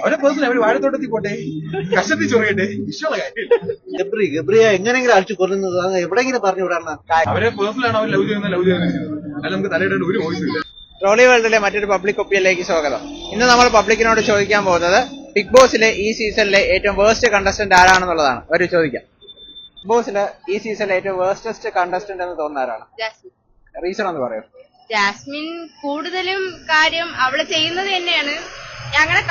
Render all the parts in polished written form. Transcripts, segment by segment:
അവരെ പേഴ്സണൽ അവര് വാഴത്തോട്ടത്തിൽ പോട്ടെ, കഷത്തിൽ ചൊറിയട്ടെ, ഇഷ്ടമുള്ള കാര്യമില്ല. ഗബ്രിയെ എങ്ങനെയെങ്കിലും അടിച്ചു കൊല്ലുന്നത് എവിടെയെങ്കിലും പറഞ്ഞു വിടാണ്. അവരെ പേഴ്സണലാണ് അവർ ലവ് ചെയ്യുന്നത് അത് നമുക്ക് തലയിടേണ്ട ഒരു വോയിസ് ഇല്ല. ട്രോളി വേൾഡിലെ മറ്റൊരു പബ്ലിക് ഒപ്പീനിലേക്ക് സ്വാഗതം. ഇന്ന് നമ്മൾ പബ്ലിക്കിനോട് ചോദിക്കാൻ പോകുന്നത് ബിഗ് ബോസിലെ ഈ സീസണിലെ ഏറ്റവും വേഴ്സ്റ്റ് കണ്ടസ്റ്റന്റ് ആരാണെന്നുള്ളതാണ്. ഒരു ചോദിക്കാം, ബിഗ് ബോസിലെ ഈ സീസണിലെ ഏറ്റവും വേഴ്സ്റ്റസ്റ്റ് കണ്ടസ്റ്റന്റ് എന്ന് തോന്നുന്ന ആരാണ്? റീസൺ എന്ന് പറയും. ജാസ്മിൻ കൂടുതലും കാര്യം അവള് ചെയ്യുന്നത് തന്നെയാണ്. അങ്ങനെ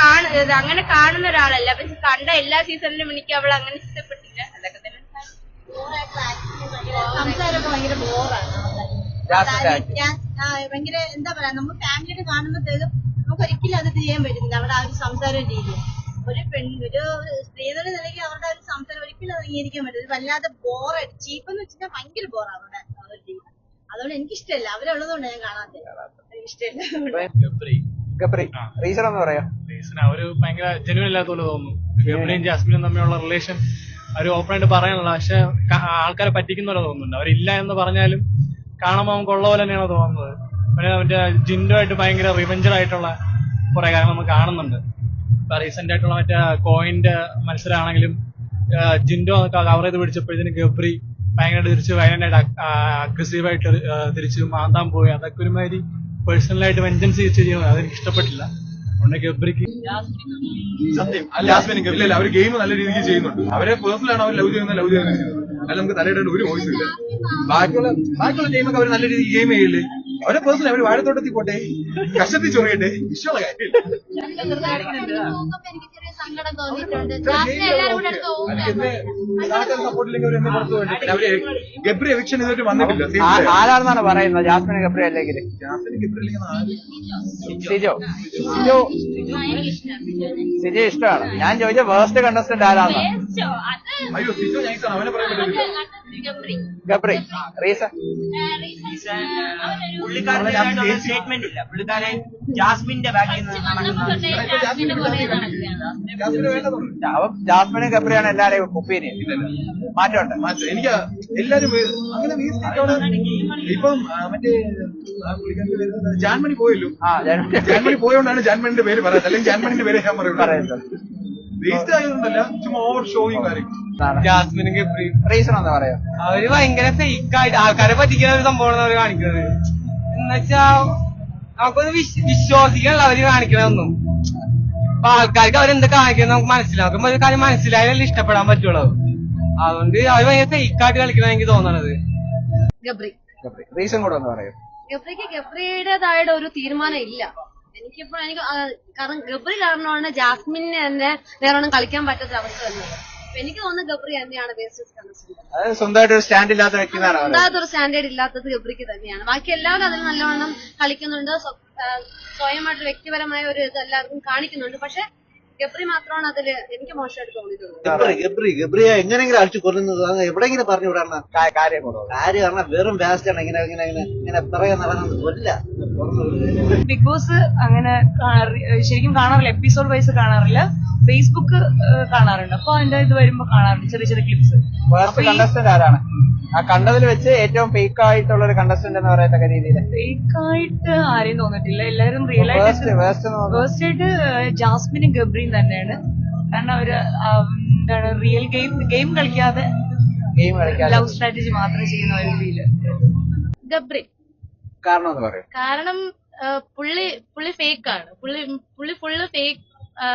കാണുന്ന ഒരാളല്ല, പക്ഷെ കണ്ട എല്ലാ സീസണിലും എനിക്ക് അവൾ അങ്ങനെ ഇഷ്ടപ്പെട്ടില്ല. അതൊക്കെ തന്നെ സംസാരമൊക്കെ ഭയങ്കര ബോറാണ്. ഭയങ്കര എന്താ പറയാ, നമ്മൾ ഫാമിലിയായിട്ട് കാണുമ്പോഴത്തേക്കും നമുക്ക് ഒരിക്കലും അത് ചെയ്യാൻ പറ്റുന്നില്ല. അവരുടെ ആ ഒരു സംസാരം രീതി, ഒരു സ്ത്രീകളുടെ നിലയ്ക്ക് അവരുടെ ഒരു സംസാരം ഒരിക്കലും അംഗീകരിക്കാൻ പറ്റില്ല. വല്ലാതെ ബോറായിട്ട് ചീപ്പെന്ന് വെച്ചാൽ ഭയങ്കര ബോറാണ് അവരുടെ ഒരു രീതി. അതുകൊണ്ട് എനിക്കിഷ്ടമല്ല, അവരുള്ളതുകൊണ്ട് ഞാൻ കാണാത്ത ഇഷ്ടമല്ല. റീസൺ എന്ന് പറയാം. അവര് ഭയങ്കര ജെന്യൂൻ ഇല്ലാത്ത പോലെ തോന്നുന്നു. ഗബ്രിയും ജാസ്മിനും തമ്മിലുള്ള റിലേഷൻ അവര് ഓപ്പൺ ആയിട്ട് പറയാനുള്ള, പക്ഷെ ആൾക്കാരെ പറ്റിക്കുന്ന പോലെ തോന്നുന്നുണ്ട്. അവരില്ല എന്ന് പറഞ്ഞാലും കാണുമ്പോൾ നമുക്ക് ഉള്ള പോലെ തന്നെയാണ് തോന്നുന്നത്. പിന്നെ മറ്റേ ജിൻഡോ ആയിട്ട് ഭയങ്കര റിവെഞ്ചർ ആയിട്ടുള്ള കുറെ കാര്യങ്ങൾ നമുക്ക് കാണുന്നുണ്ട്. ഇപ്പൊ റീസെന്റ് ആയിട്ടുള്ള മറ്റേ കോയിന്റെ മത്സരമാണെങ്കിലും ജിൻഡോ കവർ ചെയ്ത് പിടിച്ചപ്പോഴത്തേന് ഗബ്രി ഭയങ്കര തിരിച്ച് വയനായിട്ട് അഗ്രസീവായിട്ട് തിരിച്ച് മാന്താൻ പോയി. അതൊക്കെ ഒരുമാതിരി പേഴ്സണലായിട്ട് വെഞ്ചൻസ് ചെയ്യുന്നത് അതെനിക്ക് ഇഷ്ടപ്പെട്ടില്ല. അതുകൊണ്ട് ഗബ്രിക്ക് സത്യം ജാസ്മിനും ഗബ്രിയല്ല, അവർ ഗെയിം നല്ല രീതിക്ക് ചെയ്യുന്നുണ്ട്. അവരെ പേഴ്സണലാണ് അവർ ലവ് ചെയ്യുന്നത് അത് നമുക്ക് തലയിടേണ്ട ഒരു വോയിസ് ഇല്ല. ബാക്കിയുള്ള ഗെയിമൊക്കെ അവർ നല്ല രീതിക്ക് ഗെയിം ചെയ്യില്ലേ. അവരെ പേഴ്സണൽ അവർ വാഴത്തോട്ടത്തിൽ പോട്ടെ, കഷത്തിൽ ചൊറിയട്ടെ, ഇഷ്ടമുള്ള കാര്യമില്ല. സങ്കടം തോന്നിയിട്ടുണ്ട്. അവര് ഗബ്രി എവിക്ഷൻ ഇതുവരെ വന്നിട്ടില്ല. ആരാണെന്നാണ് പറയുന്നത്? ജാസ്മിൻ ഗബ്രി അല്ലെങ്കിൽ സിജോ ഇഷ്ടമാണ്. ഞാൻ ചോദിച്ച വേഴ്സ്റ്റ് കണ്ടസ്റ്റന്റ് ആരാണ്? അയ്യോ സിജോ നൈസാണ്, അവനെ പറയാൻ പറ്റില്ല. ഗബ്രി റീസൺ സ്റ്റേറ്റ്മെന്റ് ഇല്ല. പുള്ളിക്കാരൻ ജാസ്മിന്റെ ബാക്കിൽ ജാസ്മിനും ഗബ്രിയാണ് എല്ലാരെയും ഒപ്പീനിയൻ. മാറ്റമുണ്ട്. എനിക്ക് എല്ലാരും അങ്ങനെ ഇപ്പം മറ്റേ ജാൻമണി പോയല്ലോ. ജാൻമണി പോയോണ്ടാണ് ജാൻമണിന്റെ പേര് പറയുന്നത്, അല്ലെങ്കിൽ ജാൻമണിന്റെ പേര് ഞാൻ പറയുന്നത്. വേസ്റ്റ് ആയതുകൊണ്ടല്ല, ചുമ്മാ ഓവർ ഷോയും കാര്യം. ജാസ്മിനും ഗബ്രി റീസൺ എന്താ പറയാ? അവര് ഭയങ്കര ഫേക്കായിട്ട് ആൾക്കാരെ പറ്റിക്കുന്ന ഒരു സംഭവമാണ് അവര് കാണിക്കുന്നത്. എന്നുവെച്ചാ നമുക്കൊന്ന് വിശ്വസിക്കാനുള്ള അവര് കാണിക്കണതൊന്നും. അപ്പൊ ആൾക്കാർക്ക് അവരെന്ത് കാണിക്കുന്നത് നമുക്ക് മനസ്സിലാവും. നമുക്ക് ഒരു കാര്യം മനസ്സിലായാലല്ലേ ഇഷ്ടപ്പെടാൻ പറ്റുള്ളൂ. അതുകൊണ്ട് അവര് ഭയങ്കര ഫേക്കായിട്ട് കളിക്കണം എനിക്ക് തോന്നണത്. ഗബ്രി റീസൺ കൂടെ ഒന്ന് പറയും. ഗബ്രിയുടേതായിട്ട് ഒരു തീരുമാനം ഇല്ല. എനിക്ക് കാരണം ഗബ്രി കാരണമാണ് ജാസ്മിനെ തന്നെ നേരോണം കളിക്കാൻ പറ്റാത്ത അവസ്ഥ വരുന്നത്. എനിക്ക് തോന്നുന്നു ഗബ്രി തന്നെയാണ് ബേസിസ് കണ്ടസ്റ്റന്റ്. സ്വന്തമായിട്ട് ഒരു സ്റ്റാൻഡ് ഇല്ലാത്ത വ്യക്തിയാണ്. സ്വന്തമായിട്ട് ഒരു സ്റ്റാൻഡേർഡ് ഇല്ലാത്തത് ഗബ്രിക്ക് തന്നെയാണ്. ബാക്കി എല്ലാവരും അതിൽ നല്ലവണ്ണം കളിക്കുന്നുണ്ട്. സ്വയമായിട്ട് വ്യക്തിപരമായ ഒരു ഇത് എല്ലാവർക്കും കാണിക്കുന്നുണ്ട്. പക്ഷെ ഗബ്രി മാത്രമാണ് അതില് എനിക്ക് മോശമായിട്ട് തോന്നിയിട്ടുള്ളത്. ഗബ്രിയെ എങ്ങനെയെങ്കിലും അടിച്ചു കൊല്ലുന്നത് എവിടെയെങ്കിലും പറഞ്ഞു വിടാണ്. കാര്യം കാരണം വെറും വേസ്റ്റ് ആണ്. ഇങ്ങനെ പറയാൻ നടക്കുന്നത് കൊല്ല. ബിഗ് ബോസ് അങ്ങനെ ശരിക്കും കാണാറില്ല, എപ്പിസോഡ് വൈസ് കാണാറില്ല. ഫേസ്ബുക്ക് കാണാറുണ്ട്. അപ്പൊ അതിന്റെ ഇത് വരുമ്പോ കാണാറുണ്ട് ചെറിയ ചെറിയ ക്ലിപ്സ്. വേഴ്സ്റ്റ് കണ്ടസ്റ്റന്റ് ആരാണ്? ആ കണ്ടതിൽ വെച്ച് ഏറ്റവും ഫേക്ക് ആയിട്ടുള്ള ഒരു കണ്ടസ്റ്റന്റ് എന്ന് പറയത്തക്ക രീതിയിൽ. ഫേക്ക് ആയിട്ട് ആരെയും തോന്നിട്ടില്ല. എല്ലാവരും റിയൽ ആയിട്ട് വേഴ്സ്റ്റ് ആയിട്ട് ജാസ്മിനും ഗബ്രിയും തന്നെയാണ്. കാരണം അവര് എന്താണ് റിയൽ ഗെയിം കളിക്കാതെ ലവ് സ്ട്രാറ്റജി മാത്രം ചെയ്യുന്ന ഒരു രീതിയില്. ഗബ്രി കാരണം എന്ന് പറയും. കാരണം പുള്ളി ഫേക്കാണ്. പുള്ളി ഫുള്ള്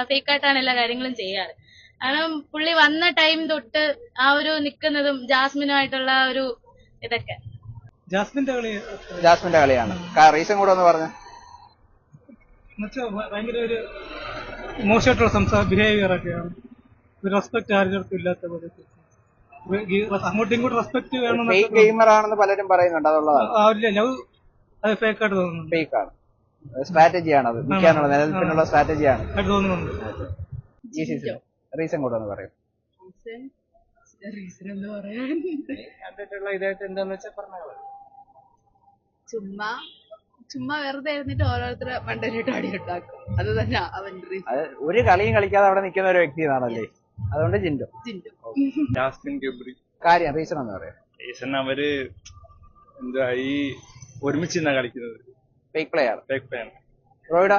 ഫേക്കായിട്ടാണ് എല്ലാ കാര്യങ്ങളും ചെയ്യാറ്. കാരണം പുള്ളി വന്ന ടൈം തൊട്ട് ആ ഒരു നിക്കുന്നതും ജാസ്മിനുമായിട്ടുള്ള ഒരു ഇതൊക്കെ ജാസ്മിന്റെ കളിയാണ്. റീസൺ കൂടെ ഒന്ന് പറഞ്ഞു. ഭയങ്കര ഒരു മോശമായിട്ടുള്ള ബിഹേവിയർ ഒക്കെയാണ്. റെസ്പെക്ട് ആർക്കും ഇല്ലാത്ത പോലെ. അങ്ങോട്ടും ഇങ്ങോട്ടും റെസ്പെക്ട് വേണം. ഫേക്ക് ഗെയിമർ ആണെന്ന് പലരും പറയുന്നുണ്ട്. അതുള്ളതാണ്. ലവ് അത് ഫേക്കായിട്ട് തോന്നുന്നു. ഫേക്കാണ്. സ്ട്രാറ്റജിയാണ് അത്. നിൽക്കാനുള്ള നിലനിൽപ്പിനുള്ള സ്ട്രാറ്റജിയാണ് തോന്നുന്നുണ്ട്. ഈ സീസൺ റീസൺ കൂടെ ഒന്ന് പറയും. റീസൺ എന്ന് പറയാൻ ഇതായിട്ട് എന്താന്ന് വെച്ചാൽ പറഞ്ഞാൽ ചുമ്മാ വെറുതെ ഇരുന്നിട്ട് ഓരോരുത്തരെ മണ്ടയിലോട്ട് അടിയുണ്ടാക്കും. അത് തന്നെ അവന്റെ റീസൺ. ഒരു കളിയും കളിക്കാതെ അവിടെ നിൽക്കുന്ന ഒരു വ്യക്തി ആണല്ലേ. അതുകൊണ്ട് ജിൻഡോ. ജാസ്മിൻ ഗബ്രി കാര്യം റീസൺ എന്ന് പറയാം. റീസൺ അവര് എന്താ ഈ ഒരുമിച്ച് കളിക്കുന്നത്. ഫേക്ക് പ്ലേ ആണ്. ഫേക്ക് പ്ലേ ആണ്. റോയിഡ